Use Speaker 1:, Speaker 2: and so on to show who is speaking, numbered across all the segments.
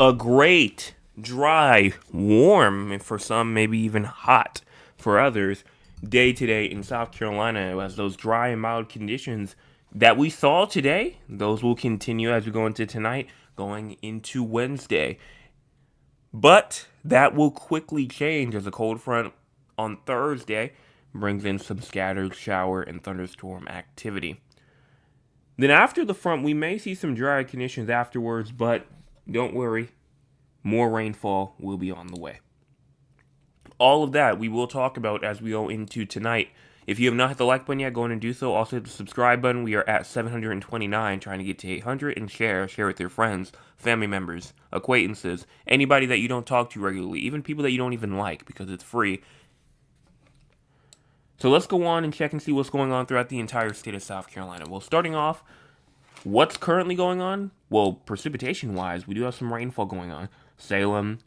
Speaker 1: A great, dry, warm, and for some, maybe even hot for others, day today in South Carolina as those dry and mild conditions that we saw today, those will continue as we go into tonight, going into Wednesday. But that will quickly change as a cold front on Thursday brings in some scattered shower and thunderstorm activity. Then after the front, we may see some dry conditions afterwards, but don't worry, more rainfall will be on the way. All of that we will talk about as we go into tonight. If you have not hit the like button yet, go ahead and do so. Also hit the subscribe button. We are at 729, trying to get to 800, and share with your friends, family members, acquaintances, anybody that you don't talk to regularly, even people that you don't even like, because it's free. So let's go on and check and see what's going on throughout the entire state of South Carolina. Well, starting off, what's currently going on? Well, precipitation-wise, we do have some rainfall going on. Salem,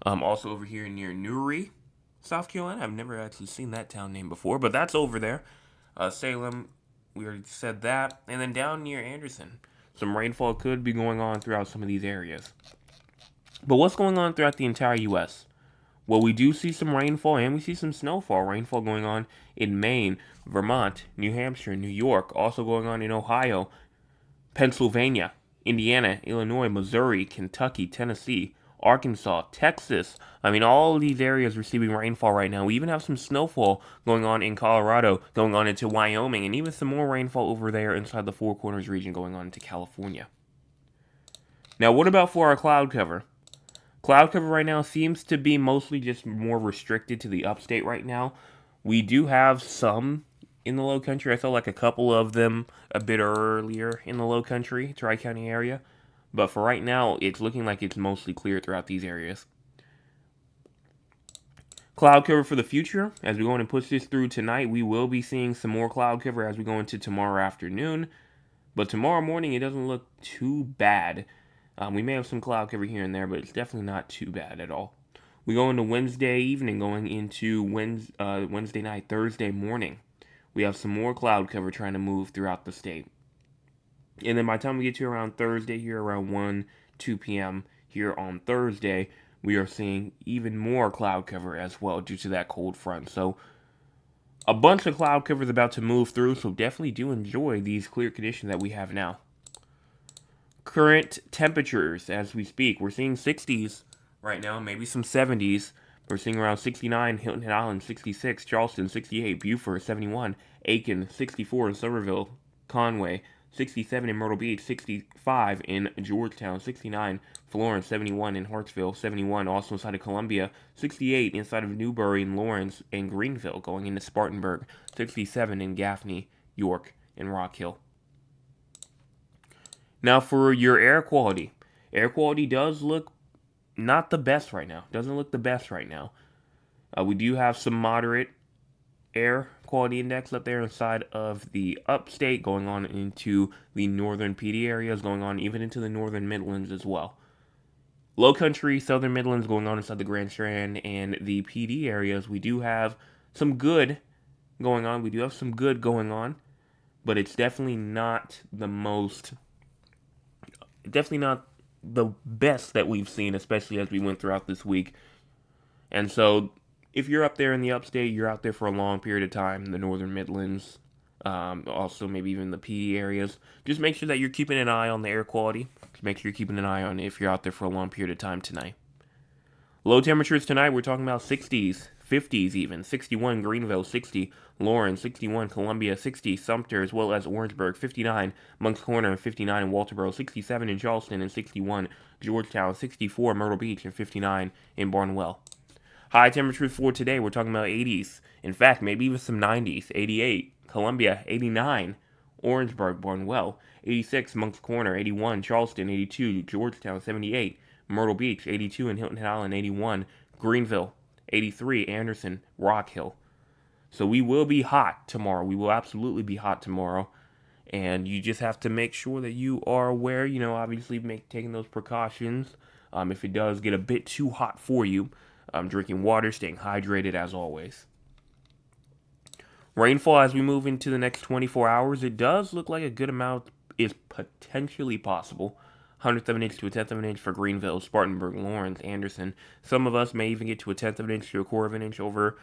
Speaker 1: also over here near Newry, South Carolina. I've never actually seen that town name before, but that's over there. Salem, we already said that. And then down near Anderson, some rainfall could be going on throughout some of these areas. But what's going on throughout the entire U.S.? Well, we do see some rainfall and we see some snowfall. Rainfall going on in Maine, Vermont, New Hampshire, New York, also going on in Ohio, Pennsylvania, Indiana, Illinois, Missouri, Kentucky, Tennessee, Arkansas, Texas. I mean, all of these areas receiving rainfall right now. We even have some snowfall going on in Colorado, going on into Wyoming, and even some more rainfall over there inside the Four Corners region going on into California. Now, what about for our cloud cover? Cloud cover right now seems to be mostly just more restricted to the upstate right now. We do have some in the low country. I saw like a couple of them a bit earlier in the low country, Tri-County area. But for right now, it's looking like it's mostly clear throughout these areas. Cloud cover for the future. As we go on and push this through tonight, we will be seeing some more cloud cover as we go into tomorrow afternoon. But tomorrow morning, it doesn't look too bad. We may have some cloud cover here and there, but it's definitely not too bad at all. We go into Wednesday evening, going into Wednesday night, Thursday morning. We have some more cloud cover trying to move throughout the state. And then by the time we get to around Thursday, here around 1, 2 p.m. here on Thursday, we are seeing even more cloud cover as well due to that cold front. So a bunch of cloud cover is about to move through, so definitely do enjoy these clear conditions that we have now. Current temperatures as we speak. We're seeing 60s right now, maybe some 70s. We're seeing around 69, Hilton Head Island 66, Charleston 68, Beaufort 71, Aiken 64 in Somerville, Conway 67 in Myrtle Beach, 65 in Georgetown, 69, Florence 71 in Hartsville, 71 also inside of Columbia, 68 inside of Newbury and Lawrence and Greenville, going into Spartanburg, 67 in Gaffney, York, and Rock Hill. Now for your air quality. Air quality does look not the best right now. Doesn't look the best right now. We do have some moderate air quality index up there inside of the upstate, going on into the northern PD areas, going on even into the northern Midlands as well. Low country, southern Midlands, going on inside the Grand Strand and the PD areas. We do have some good going on. But it's definitely not the most... Definitely not the best that we've seen, especially as we went throughout this week. And so, if you're up there in the upstate, you're out there for a long period of time, the northern Midlands, also maybe even the PD areas, just make sure that you're keeping an eye on the air quality. Just make sure you're keeping an eye on it if you're out there for a long period of time tonight. Low temperatures tonight, we're talking about 60s, 50s even. 61 Greenville, 60 Lawrence, 61 Columbia, 60 Sumter, as well as Orangeburg, 59 Moncks Corner, 59 in Walterboro, 67 in Charleston, and 61 Georgetown, 64 Myrtle Beach, and 59 in Barnwell. High temperatures for today, we're talking about 80s. In fact, maybe even some 90s. 88 Columbia, 89 Orangeburg, Barnwell, 86 Moncks Corner, 81 Charleston, 82 Georgetown, 78 Myrtle Beach, 82 in Hilton Head Island, 81 Greenville, 83 Anderson, Rock Hill. So we will be hot tomorrow. We will absolutely be hot tomorrow. And you just have to make sure that you are aware, obviously taking those precautions. If it does get a bit too hot for you, drinking water, staying hydrated as always. Rainfall as we move into the next 24 hours, it does look like a good amount is potentially possible. 100th of an inch to a 10th of an inch for Greenville, Spartanburg, Lawrence, Anderson. Some of us may even get to a 10th of an inch to a quarter of an inch over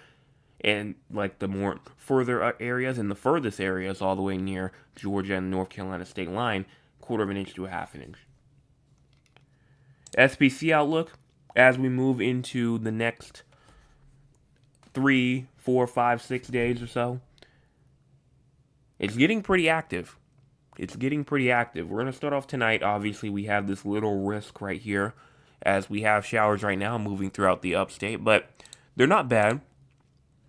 Speaker 1: and like the more further areas and the furthest areas all the way near Georgia and North Carolina state line, quarter of an inch to a half an inch. SPC outlook as we move into the next 3, 4, 5, 6 days or so. It's getting pretty active. We're going to start off tonight. Obviously, we have this little risk right here as we have showers right now moving throughout the upstate, but they're not bad.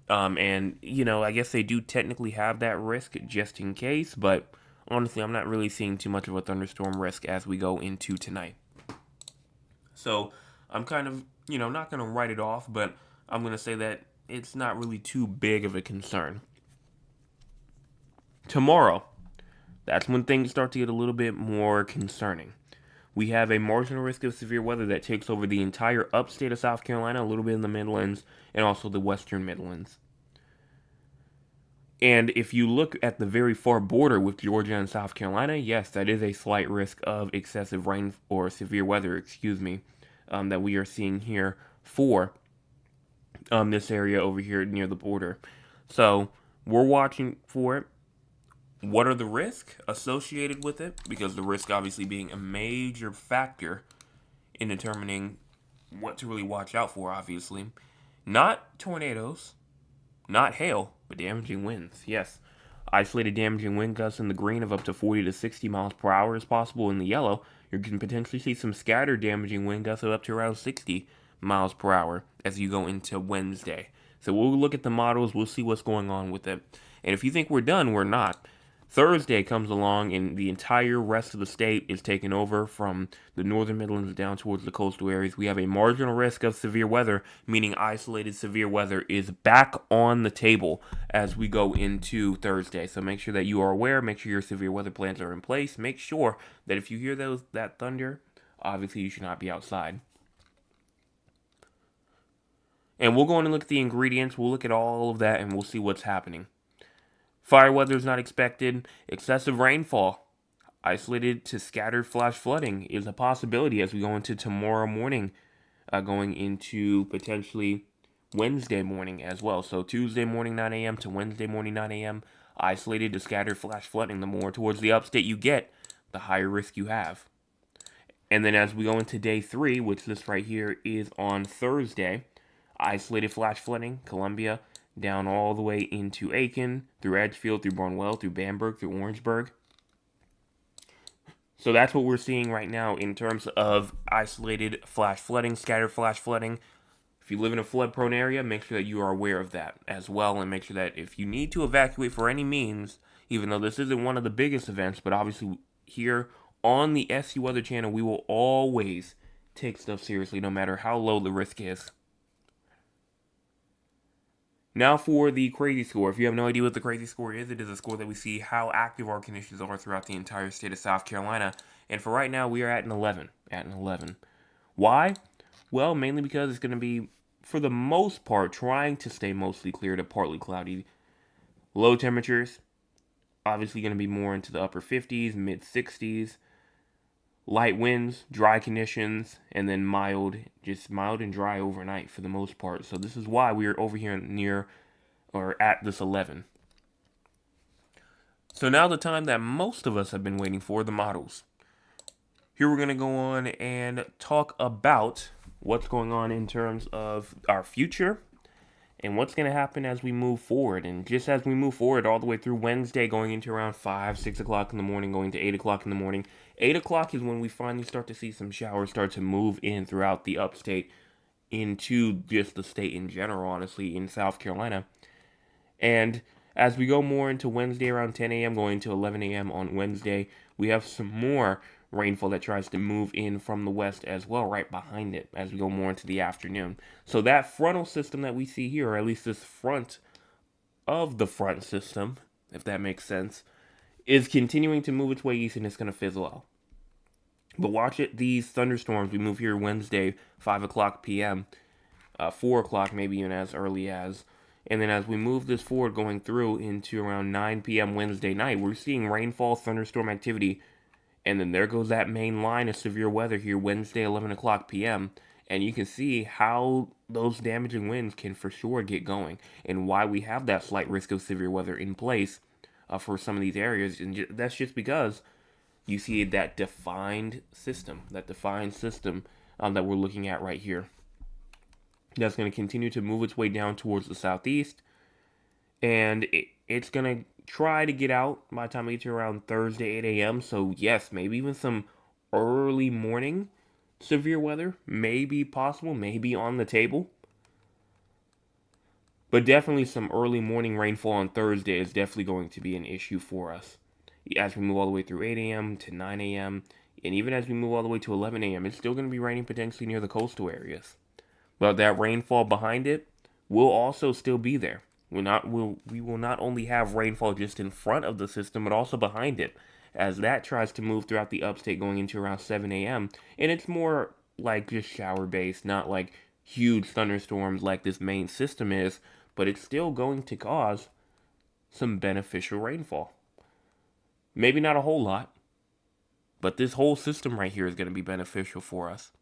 Speaker 1: And, I guess they do technically have that risk just in case, but honestly, I'm not really seeing too much of a thunderstorm risk as we go into tonight. So, I'm kind of, not going to write it off, but I'm going to say that it's not really too big of a concern. Tomorrow, that's when things start to get a little bit more concerning. We have a marginal risk of severe weather that takes over the entire upstate of South Carolina, a little bit in the Midlands, and also the Western Midlands. And if you look at the very far border with Georgia and South Carolina, yes, that is a slight risk of excessive rain or severe weather, that we are seeing here for this area over here near the border. So we're watching for it. What are the risks associated with it? Because the risk obviously being a major factor in determining what to really watch out for, obviously. Not tornadoes, not hail, but damaging winds. Yes, isolated damaging wind gusts in the green of up to 40 to 60 miles per hour is possible. In the yellow, you can potentially see some scattered damaging wind gusts of up to around 60 miles per hour as you go into Wednesday. So we'll look at the models, we'll see what's going on with it. And if you think we're done, we're not. Thursday comes along and the entire rest of the state is taken over from the northern Midlands down towards the coastal areas. We have a marginal risk of severe weather, meaning isolated severe weather is back on the table as we go into Thursday. So make sure that you are aware, make sure your severe weather plans are in place. Make sure that if you hear that thunder, obviously you should not be outside. And we'll go in and look at the ingredients, we'll look at all of that, and we'll see what's happening. Fire weather is not expected. Excessive rainfall, isolated to scattered flash flooding, is a possibility as we go into tomorrow morning, going into potentially Wednesday morning as well. So Tuesday morning 9 a.m. to Wednesday morning 9 a.m., isolated to scattered flash flooding. The more towards the upstate you get, the higher risk you have. And then as we go into day 3, which this right here is on Thursday, isolated flash flooding, Columbia, down all the way into Aiken, through Edgefield, through Barnwell, through Bamberg, through Orangeburg. So that's what we're seeing right now in terms of isolated flash flooding, scattered flash flooding. If you live in a flood-prone area, make sure that you are aware of that as well, and make sure that if you need to evacuate for any means, even though this isn't one of the biggest events, but obviously here on the SU Weather Channel, we will always take stuff seriously, no matter how low the risk is. Now for the crazy score. If you have no idea what the crazy score is, it is a score that we see how active our conditions are throughout the entire state of South Carolina. And for right now, we are at an 11. Why? Well, mainly because it's going to be, for the most part, trying to stay mostly clear to partly cloudy. Low temperatures, obviously going to be more into the upper 50s, mid 60s. Light winds, dry conditions, and then mild and dry overnight for the most part. So this is why we are over here near or at this 11. So now the time that most of us have been waiting for, the models. Here we're going to go on and talk about what's going on in terms of our future and what's going to happen as we move forward. And just as we move forward all the way through Wednesday, going into around 5, 6 o'clock in the morning, going to 8 o'clock in the morning. 8 o'clock is when we finally start to see some showers start to move in throughout the upstate into just the state in general, honestly, in South Carolina. And as we go more into Wednesday around 10 a.m., going to 11 a.m. on Wednesday, we have some more rainfall that tries to move in from the west as well, right behind it, as we go more into the afternoon. So that frontal system that we see here, or at least this front of the front system, if that makes sense, is continuing to move its way east, and it's going to fizzle out. But watch it, these thunderstorms, we move here Wednesday, 5 o'clock p.m., 4 o'clock, maybe even as early as, and then as we move this forward going through into around 9 p.m. Wednesday night, we're seeing rainfall, thunderstorm activity And then there goes that main line of severe weather here Wednesday, 11 o'clock p.m. And you can see how those damaging winds can for sure get going and why we have that slight risk of severe weather in place for some of these areas. And that's just because you see that defined system, that we're looking at right here. That's going to continue to move its way down towards the southeast. And it's going to try to get out by the time we get to around Thursday, 8 a.m. So, yes, maybe even some early morning severe weather may be possible, may be on the table. But definitely some early morning rainfall on Thursday is definitely going to be an issue for us. As we move all the way through 8 a.m. to 9 a.m., and even as we move all the way to 11 a.m., it's still going to be raining potentially near the coastal areas. But that rainfall behind it will also still be there. We will not only have rainfall just in front of the system, but also behind it, as that tries to move throughout the upstate going into around 7 a.m. And it's more like just shower based, not like huge thunderstorms like this main system is, but it's still going to cause some beneficial rainfall. Maybe not a whole lot, but this whole system right here is going to be beneficial for us.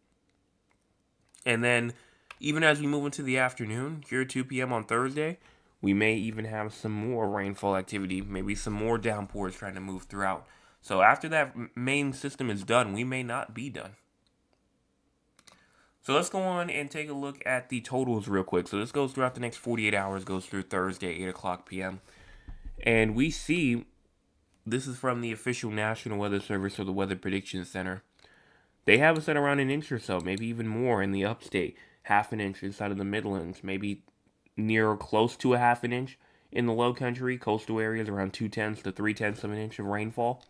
Speaker 1: And then, even as we move into the afternoon, here at 2 p.m. on Thursday, we may even have some more rainfall activity, maybe some more downpours trying to move throughout. So after that main system is done, we may not be done. So let's go on and take a look at the totals real quick. So this goes throughout the next 48 hours, goes through Thursday, 8 o'clock p.m. And we see, this is from the official National Weather Service or the Weather Prediction Center. They have us at around an inch or so, maybe even more in the upstate. Half an inch inside of the Midlands, maybe near or close to a half an inch in the low country, coastal areas around 2/10 to 3/10 of an inch of rainfall.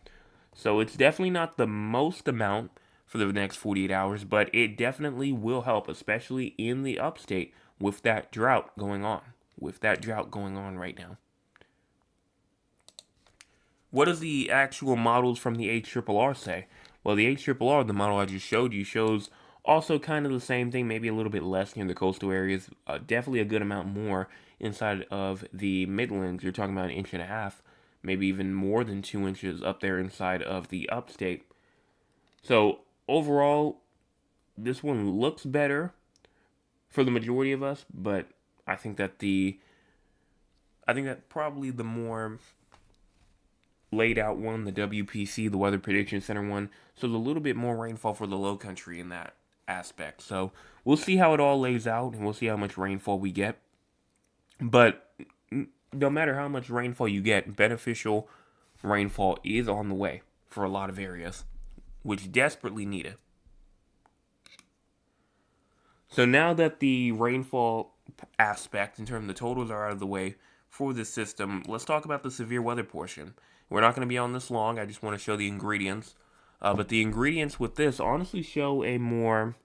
Speaker 1: So it's definitely not the most amount for the next 48 hours, but it definitely will help, especially in the upstate with that drought going on. Right now. What does the actual models from the HRRR say? Well, the HRRR, the model I just showed you, shows also kind of the same thing, maybe a little bit less near the coastal areas, definitely a good amount more inside of the Midlands. You're talking about 1.5 inches, maybe even more than 2 inches up there inside of the upstate. So overall, this one looks better for the majority of us, but I think that probably the more laid out one, the WPC, the Weather Prediction Center one, so there's a little bit more rainfall for the low country in that aspect. So we'll see how it all lays out, and we'll see how much rainfall we get. But no matter how much rainfall you get, beneficial rainfall is on the way for a lot of areas, which desperately need it. So now that the rainfall aspect, in terms of the totals, are out of the way for this system, let's talk about the severe weather portion. We're not going to be on this long. I just want to show the ingredients. But the ingredients with this honestly show a more,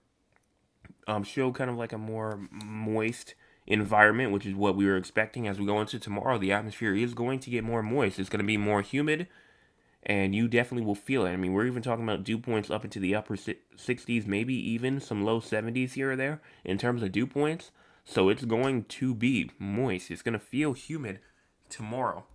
Speaker 1: kind of like a more moist environment, which is what we were expecting as we go into tomorrow. The atmosphere is going to get more moist. It's going to be more humid, and you definitely will feel it. I mean, we're even talking about dew points up into the upper 60s, maybe even some low 70s here or there in terms of dew points. So it's going to be moist. It's going to feel humid tomorrow.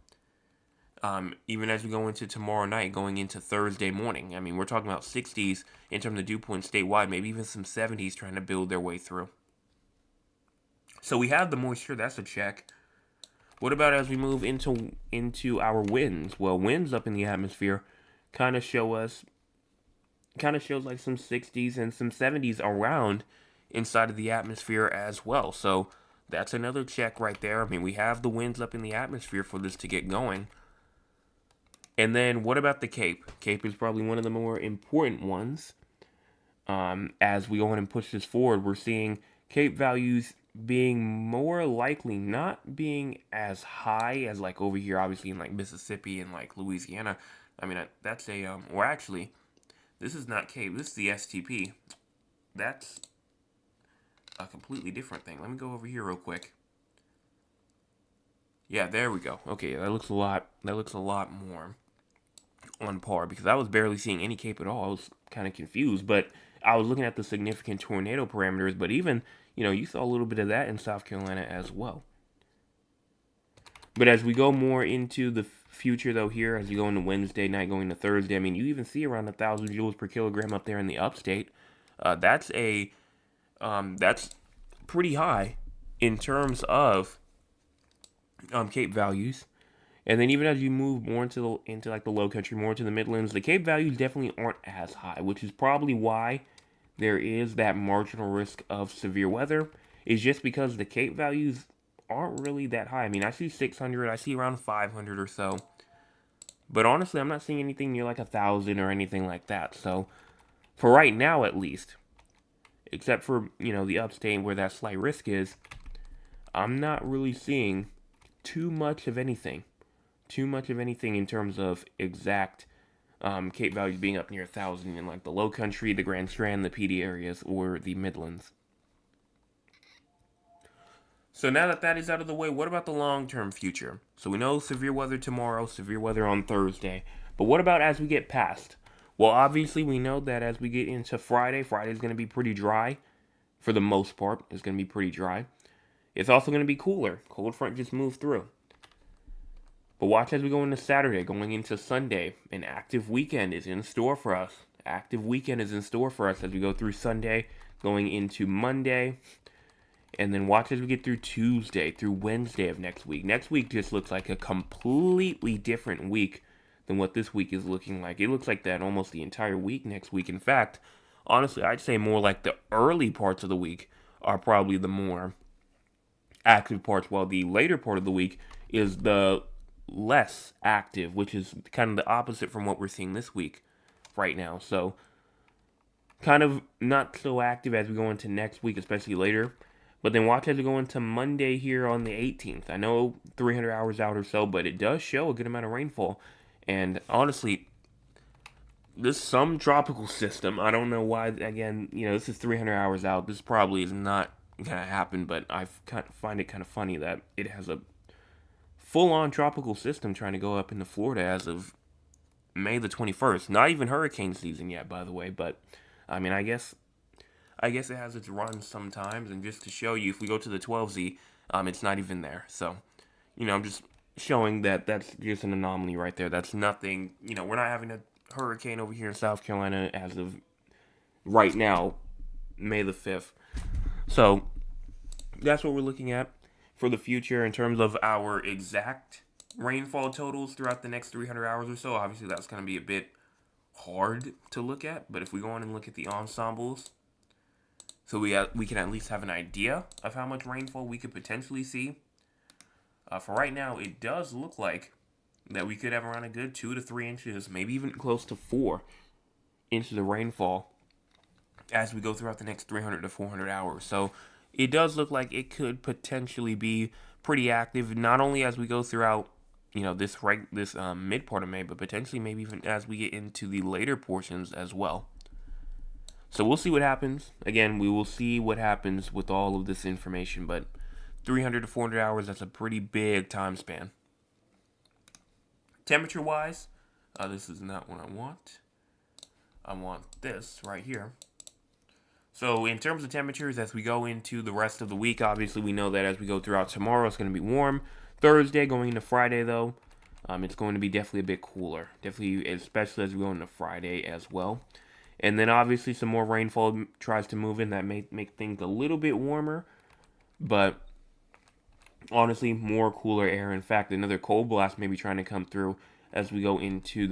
Speaker 1: Even as we go into tomorrow night, going into Thursday morning. I mean, we're talking about 60s in terms of dew points statewide, maybe even some 70s trying to build their way through. So we have the moisture, that's a check. What about as we move into our winds? Well, winds up in the atmosphere kind of shows like some 60s and some 70s around inside of the atmosphere as well. So that's another check right there. I mean, we have the winds up in the atmosphere for this to get going. And then what about the Cape? Cape is probably one of the more important ones. As we go on and push this forward, we're seeing Cape values being more likely not being as high as like over here, obviously in like Mississippi and like Louisiana. I mean, that's or actually, this is not Cape, this is the STP. That's a completely different thing. Let me go over here real quick. Yeah, there we go. Okay, that looks a lot more on par, because I was barely seeing any Cape at all. I was kind of confused, but I was looking at the significant tornado parameters, but even, you saw a little bit of that in South Carolina as well. But as we go more into the future, though, here, as you go into Wednesday night, going to Thursday, I mean, you even see around 1,000 joules per kilogram up there in the upstate. That's pretty high in terms of Cape values. And then even as you move more into like the low country, more into the Midlands, the Cape values definitely aren't as high, which is probably why there is that marginal risk of severe weather. Is just because the Cape values aren't really that high. I mean, I see 600, I see around 500 or so. But honestly, I'm not seeing anything near like 1,000 or anything like that. So, for right now at least, except for, the upstate where that slight risk is, I'm not really seeing too much of anything. Too much of anything in terms of exact Cape values being up near 1,000 in like the Low Country, the Grand Strand, the PD areas, or the Midlands. So now that that is out of the way, what about the long-term future? So we know severe weather tomorrow, severe weather on Thursday. But what about as we get past? Well, obviously we know that as we get into Friday, Friday's going to be pretty dry. For the most part, it's going to be pretty dry. It's also going to be cooler. Cold front just moved through. But watch as we go into Saturday, going into Sunday. An active weekend is in store for us. Active weekend is in store for us as we go through Sunday, going into Monday. And then watch as we get through Tuesday, through Wednesday of next week. Next week just looks like a completely different week than what this week is looking like. It looks like that almost the entire week next week. In fact, honestly, I'd say more like the early parts of the week are probably the more active parts, while the later part of the week is the less active, which is kind of the opposite from what we're seeing this week right now. So, kind of not so active as we go into next week, especially later. But then watch as we go into Monday here on the 18th. I know 300 hours out or so, but it does show a good amount of rainfall. And honestly, this some tropical system, I don't know why, again, this is 300 hours out. This probably is not going to happen, but I find it kind of funny that it has a full-on tropical system trying to go up into Florida as of May the 21st. Not even hurricane season yet, by the way, but, I mean, I guess it has its runs sometimes, and just to show you, if we go to the 12Z, it's not even there. So, I'm just showing that that's just an anomaly right there. That's nothing, we're not having a hurricane over here in South Carolina as of right now, May the 5th. So, that's what we're looking at for the future in terms of our exact rainfall totals throughout the next 300 hours or so. Obviously, that's going to be a bit hard to look at, but if we go on and look at the ensembles, so we can at least have an idea of how much rainfall we could potentially see. For right now, it does look like that we could have around a good 2 to 3 inches, maybe even close to 4 inches of rainfall as we go throughout the next 300 to 400 hours. So it does look like it could potentially be pretty active, not only as we go throughout this mid part of May, but potentially maybe even as we get into the later portions as well. So we'll see what happens. Again, we will see what happens with all of this information, but 300 to 400 hours, that's a pretty big time span. Temperature-wise, this is not what I want. I want this right here. So in terms of temperatures, as we go into the rest of the week, obviously we know that as we go throughout tomorrow, it's going to be warm. Thursday, going into Friday, though, it's going to be definitely a bit cooler. Definitely, especially as we go into Friday as well. And then obviously some more rainfall tries to move in that may make things a little bit warmer. But honestly, more cooler air. In fact, another cold blast may be trying to come through as we go into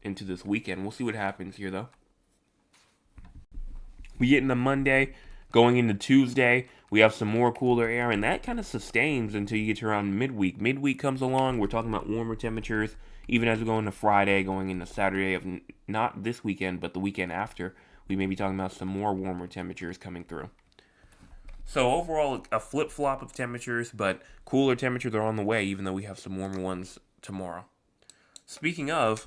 Speaker 1: this weekend. We'll see what happens here, though. We get into Monday, going into Tuesday, we have some more cooler air, and that kind of sustains until you get to around midweek. Midweek comes along, we're talking about warmer temperatures, even as we go into Friday, going into Saturday of not this weekend, but the weekend after, we may be talking about some more warmer temperatures coming through. So overall, a flip-flop of temperatures, but cooler temperatures are on the way, even though we have some warmer ones tomorrow. Speaking of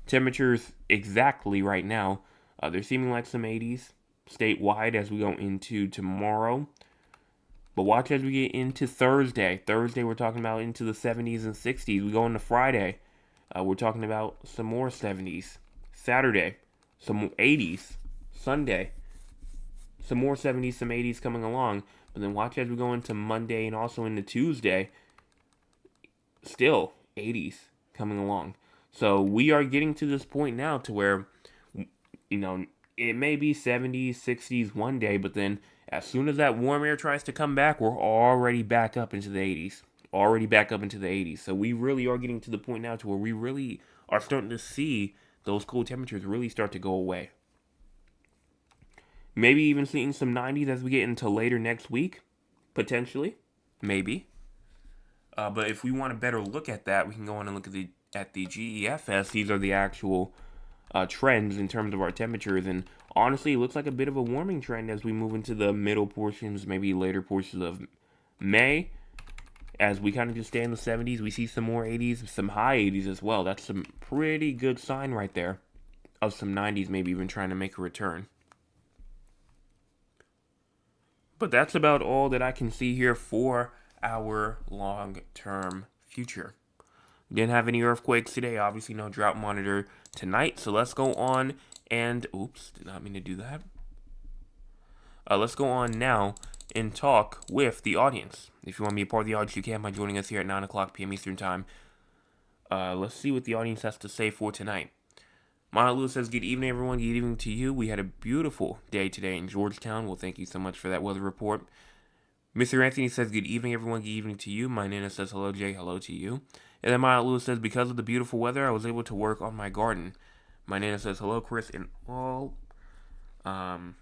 Speaker 1: temperatures exactly right now, they're seeming like some 80s statewide as we go into tomorrow. But watch as we get into Thursday. Thursday, we're talking about into the 70s and 60s. We go into Friday, we're talking about some more 70s. Saturday, some 80s. Sunday, some more 70s, some 80s coming along. But then watch as we go into Monday and also into Tuesday. still 80s coming along. So we are getting to this point now to where, it may be 70s, 60s one day, but then as soon as that warm air tries to come back, we're already back up into the 80s. Already back up into the 80s. So we really are getting to the point now to where we really are starting to see those cold temperatures really start to go away. Maybe even seeing some 90s as we get into later next week, potentially, maybe. But if we want a better look at that, we can go on and look at the GEFS. These are the actual trends in terms of our temperatures, and honestly, it looks like a bit of a warming trend as we move into the middle portions, maybe later portions of May. As we kind of just stay in the 70s, we see some more 80s, some high 80s as well. That's some pretty good sign right there of some 90s maybe even trying to make a return. But that's about all that I can see here for our long-term future. Didn't have any earthquakes today. Obviously, no drought monitor tonight. So let's go on and... Oops, did not mean to do that. Let's go on now and talk with the audience. If you want to be a part of the audience, you can by joining us here at 9 o'clock p.m. Eastern Time. Let's see what the audience has to say for tonight. Maya Lewis says, good evening, everyone. Good evening to you. We had a beautiful day today in Georgetown. Well, thank you so much for that weather report. Mr. Anthony says, good evening, everyone. Good evening to you. My Nana says, hello, Jay. Hello to you. And then Maya Lewis says, because of the beautiful weather, I was able to work on my garden. My Nana says, hello, Chris and all. Then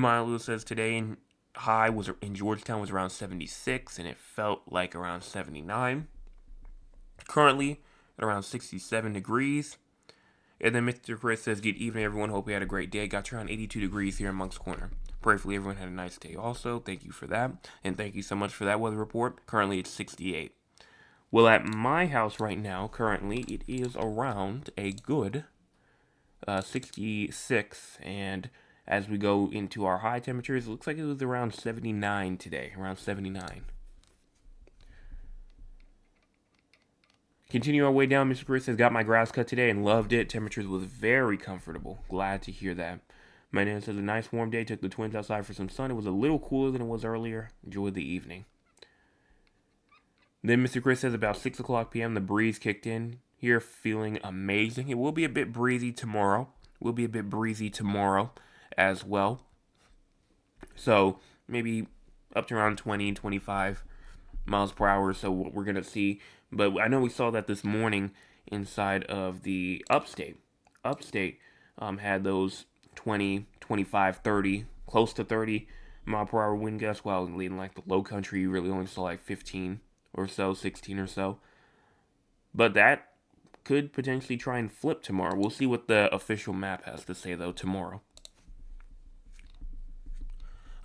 Speaker 1: Maya Lewis says, today high was in Georgetown was around 76, and it felt like around 79. Currently, at around 67 degrees. And then Mr. Chris says, good evening, everyone. Hope you had a great day. Got around 82 degrees here in Moncks Corner. Prayerfully, everyone had a nice day also. Thank you for that. And thank you so much for that weather report. Currently, it's 68. Well, at my house right now, currently, it is around a good 66. And as we go into our high temperatures, it looks like it was around 79 today. Around 79. Continue our way down, Mr. Chris has got my grass cut today and loved it. Temperatures was very comfortable. Glad to hear that. My name says a nice warm day. Took the twins outside for some sun. It was a little cooler than it was earlier. Enjoyed the evening. Then Mr. Chris says about 6 o'clock p.m. the breeze kicked in. Here feeling amazing. It will be a bit breezy tomorrow. As well. So maybe up to around 20, 25 miles per hour. So what we're going to see. But I know we saw that this morning inside of the upstate. Upstate had those 20, 25, 30, close to 30 mile per hour wind gusts, while in like the low country you really only saw like 15 or so, 16 or so. But that could potentially try and flip tomorrow. We'll see what the official map has to say though tomorrow.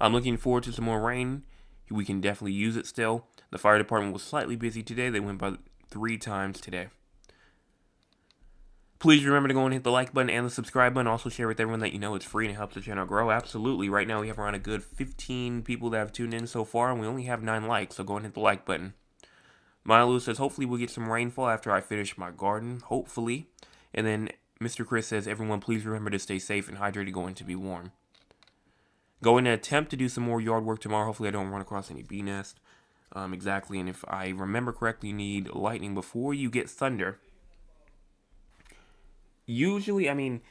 Speaker 1: I'm looking forward to some more rain. We can definitely use it still. The fire department was slightly busy today. They went by 3 times today. Please remember to go and hit the like button and the subscribe button. Also share with everyone that you know it's free and it helps the channel grow. Absolutely. Right now we have around a good 15 people that have tuned in so far, and we only have 9 likes, so go and hit the like button. Maya Lou says, hopefully we'll get some rainfall after I finish my garden. Hopefully. And then Mr. Chris says, everyone please remember to stay safe and hydrated, going to be warm. Going to attempt to do some more yard work tomorrow. Hopefully I don't run across any bee nests. Exactly, and if I remember correctly, you need lightning before you get thunder. Usually, I mean,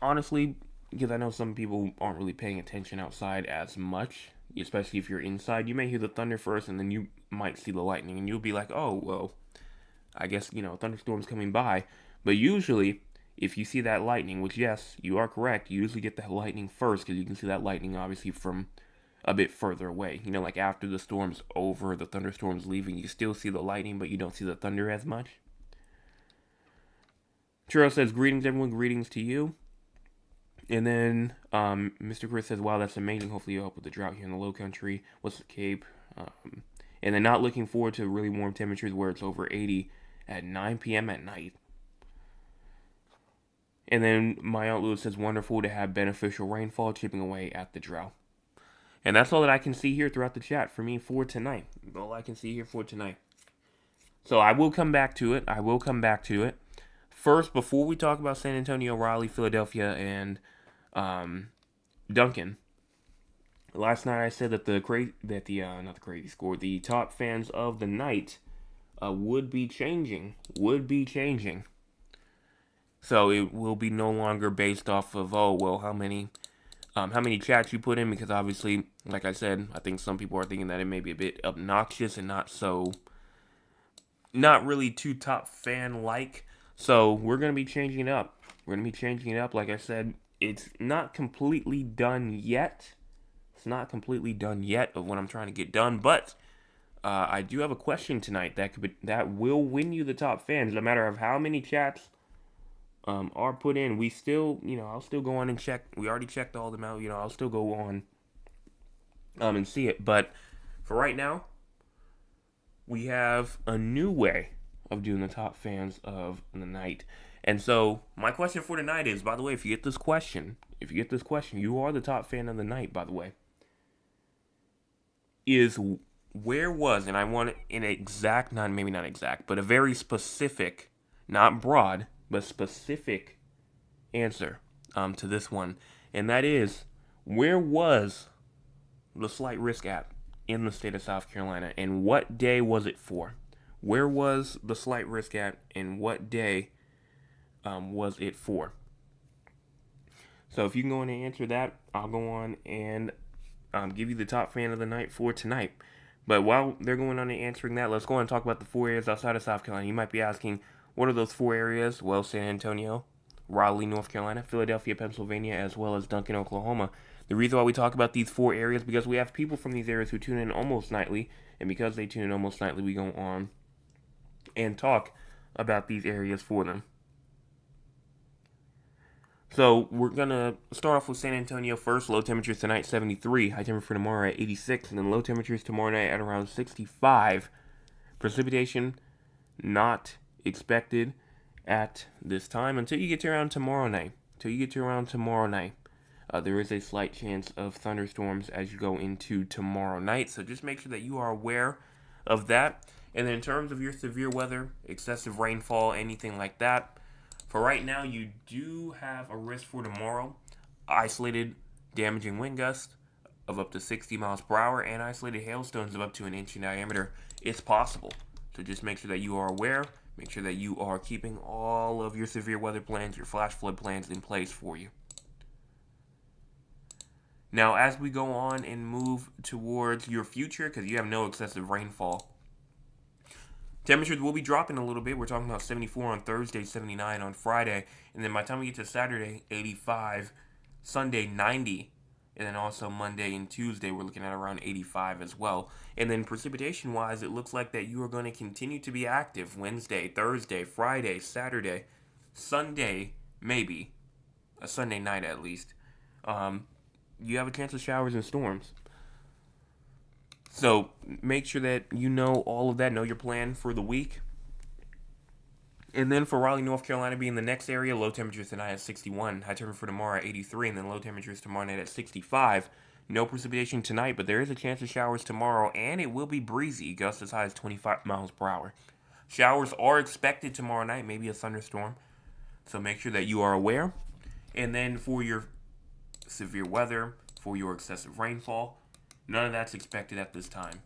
Speaker 1: honestly, because I know some people aren't really paying attention outside as much, especially if you're inside, you may hear the thunder first, and then you might see the lightning, and you'll be like, oh, well, I guess, thunderstorm's coming by. But usually, if you see that lightning, which, yes, you are correct, you usually get the lightning first, because you can see that lightning, obviously, from a bit further away. Like after the storm's over, the thunderstorm's leaving, you still see the lightning, but you don't see the thunder as much. Churro says, greetings, everyone. Greetings to you. And then Mr. Chris says, wow, that's amazing. Hopefully you'll help with the drought here in the low country. What's the Cape? And then not looking forward to really warm temperatures where it's over 80 at 9 p.m. at night. And then my Aunt Lewis says, wonderful to have beneficial rainfall chipping away at the drought. And that's all that I can see here throughout the chat for me for tonight. All I can see here for tonight. So I will come back to it. First, before we talk about San Antonio, Raleigh, Philadelphia, and Duncan. Last night I said that the top fans of the night would be changing. So it will be no longer based off of, oh, well, how many chats you put in, because obviously, like I said, I think some people are thinking that it may be a bit obnoxious and not really too top fan like. So we're gonna be changing it up. Like I said, it's not completely done yet. Of what I'm trying to get done, but I do have a question tonight that will win you the top fans. No matter of how many chats are put in, we still, I'll still go on and check. We already checked all of them out. I'll still go on and see it. But for right now, we have a new way of doing the top fans of the night. And so my question for tonight is, by the way, if you get this question, you are the top fan of the night, by the way. Is where was, and I want an exact, maybe not exact, but a very specific, not broad, but specific answer to this one. And that is, where was the Slight Risk app in the state of South Carolina, and what day was it for? Where was the Slight Risk app, and what day was it for? So if you can go in and answer that, I'll go on and give you the top fan of the night for tonight. But while they're going on and answering that, let's go on and talk about the 4 areas outside of South Carolina. You might be asking, what are those 4 areas? Well, San Antonio, Raleigh, North Carolina, Philadelphia, Pennsylvania, as well as Duncan, Oklahoma. The reason why we talk about these 4 areas is because we have people from these areas who tune in almost nightly, and because they tune in almost nightly, we go on and talk about these areas for them. So we're going to start off with San Antonio first. Low temperatures tonight, 73. High temperature for tomorrow at 86. And then low temperatures tomorrow night at around 65. Precipitation not expected at this time until you get to around tomorrow night. There is a slight chance of thunderstorms as you go into tomorrow night. So just make sure that you are aware of that. And then in terms of your severe weather, excessive rainfall, anything like that, for right now, you do have a risk for tomorrow. Isolated damaging wind gusts of up to 60 miles per hour and isolated hailstones of up to 1 inch in diameter. It's possible. So just make sure that you are aware. Make sure that you are keeping all of your severe weather plans, your flash flood plans in place for you. Now, as we go on and move towards your future, because you have no excessive rainfall, temperatures will be dropping a little bit. We're talking about 74 on Thursday, 79 on Friday. And then by the time we get to Saturday, 85. Sunday, 90. And then also Monday and Tuesday, we're looking at around 85 as well. And then precipitation-wise, it looks like that you are going to continue to be active Wednesday, Thursday, Friday, Saturday, Sunday, maybe. A Sunday night at least. You have a chance of showers and storms. So make sure that you know all of that, know your plan for the week. And then for Raleigh, North Carolina being the next area, low temperatures tonight at 61, high temperature for tomorrow at 83, and then low temperatures tomorrow night at 65. No precipitation tonight, but there is a chance of showers tomorrow, and it will be breezy, gusts as high as 25 miles per hour. Showers are expected tomorrow night, maybe a thunderstorm. So make sure that you are aware. And then for your severe weather, for your excessive rainfall, none of that's expected at this time.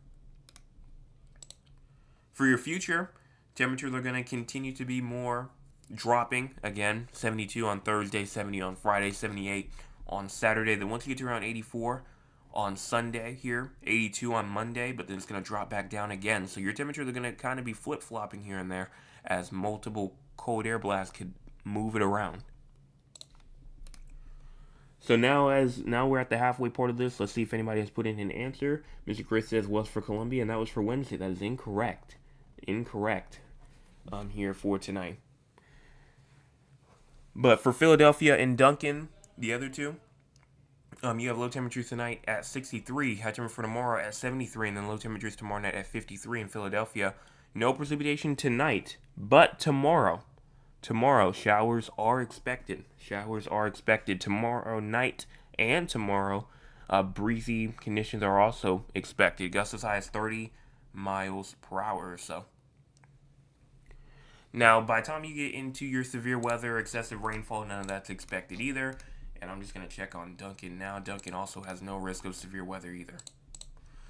Speaker 1: For your future, temperatures are going to continue to be more dropping. Again, 72 on Thursday, 70 on Friday, 78 on Saturday. Then once you get to around 84 on Sunday here, 82 on Monday, but then it's going to drop back down again. So your temperatures are going to kind of be flip-flopping here and there as multiple cold air blasts could move it around. So now we're at the halfway part of this. Let's see if anybody has put in an answer. Mr. Chris says was for Columbia, and that was for Wednesday. That is incorrect. Here for tonight. But for Philadelphia and Duncan, the other two, you have low temperatures tonight at 63, high temperature for tomorrow at 73, and then low temperatures tomorrow night at 53 in Philadelphia. No precipitation tonight, but tomorrow, showers are expected. Tomorrow night and tomorrow. Breezy conditions are also expected. Gusts as high as 30 miles per hour or so. Now, by the time you get into your severe weather, excessive rainfall, none of that's expected either. And I'm just going to check on Duncan now. Duncan also has no risk of severe weather either.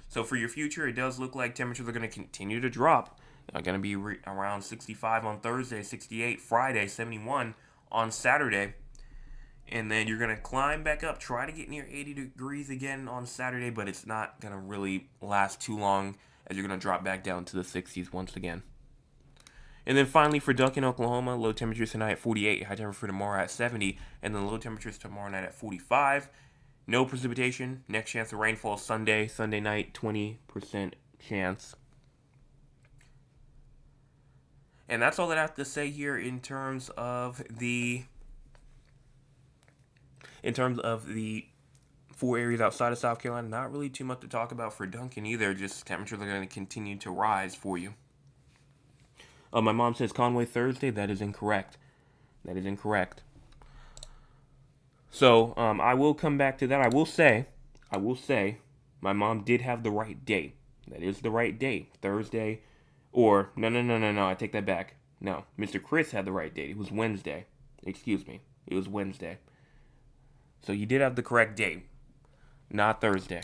Speaker 1: So for your future, it does look like temperatures are going to continue to drop. Going to be around 65 on Thursday, 68 Friday, 71 on Saturday. And then you're going to climb back up, try to get near 80 degrees again on Saturday, but it's not going to really last too long as you're going to drop back down to the 60s once again. And then finally for Duncan, Oklahoma, low temperatures tonight at 48, high temperature for tomorrow at 70, and then low temperatures tomorrow night at 45. No precipitation. Next chance of rainfall Sunday night, 20% chance. And that's all that I have to say here in terms of the 4 areas outside of South Carolina. Not really too much to talk about for Duncan either. Just temperatures are going to continue to rise for you. My mom says Conway Thursday. That is incorrect. That is incorrect. So I will come back to that. I will say, my mom did have the right date. That is the right date. Thursday. Or, no, I take that back. No, Mr. Chris had the right date. It was Wednesday. Excuse me. It was Wednesday. So you did have the correct date. Not Thursday.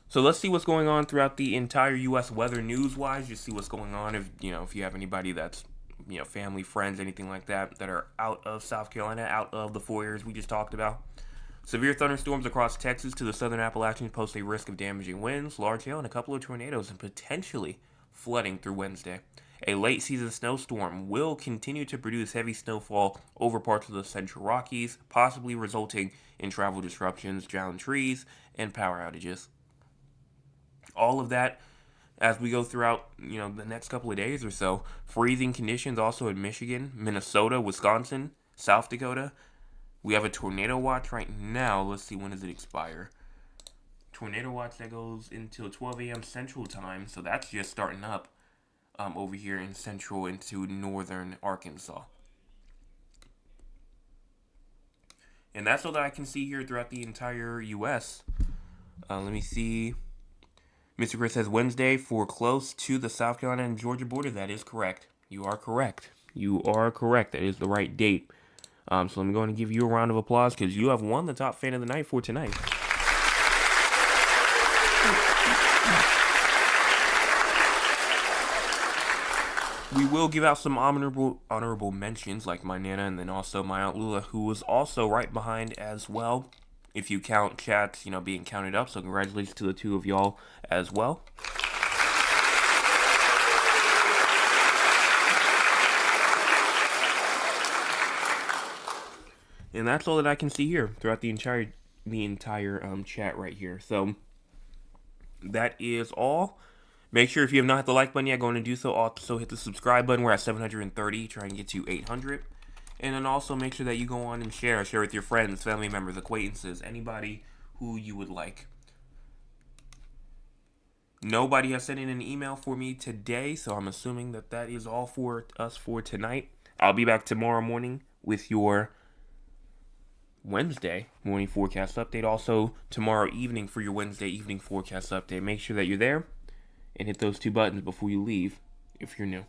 Speaker 1: So let's see what's going on throughout the entire U.S. weather news-wise. Just see what's going on. If you have anybody that's, family, friends, anything like that are out of South Carolina, out of the 4 areas we just talked about. Severe thunderstorms across Texas to the southern Appalachians pose a risk of damaging winds, large hail, and a couple of tornadoes, and potentially flooding through Wednesday. A late season snowstorm will continue to produce heavy snowfall over parts of the Central Rockies, possibly resulting in travel disruptions, drowned trees, and power outages. All of that as we go throughout, the next couple of days or so. Freezing conditions also in Michigan, Minnesota, Wisconsin, South Dakota. We have a tornado watch right now. Let's see, when does it expire? Tornado watch that goes until 12 a.m. Central Time, so that's just starting up over here in central into northern Arkansas. And that's all that I can see here throughout the entire U.S. Let me see. Mr. Chris says Wednesday for close to the South Carolina and Georgia border. That is correct. You are correct. You are correct. That is the right date. So let me go ahead and give you a round of applause because you have won the top fan of the night for tonight. We will give out some honorable mentions like my Nana and then also my Aunt Lula, who was also right behind as well. If you count chats, being counted up. So congratulations to the two of y'all as well. And that's all that I can see here throughout the entire chat right here. So that is all. Make sure if you have not hit the like button yet, go on and do so. Also hit the subscribe button. We're at 730, trying to get to 800. And then also make sure that you go on and share with your friends, family members, acquaintances, anybody who you would like. Nobody has sent in an email for me today, so I'm assuming that is all for us for tonight. I'll be back tomorrow morning with your Wednesday morning forecast update. Also tomorrow evening for your Wednesday evening forecast update. Make sure that you're there and hit those 2 buttons before you leave if you're new.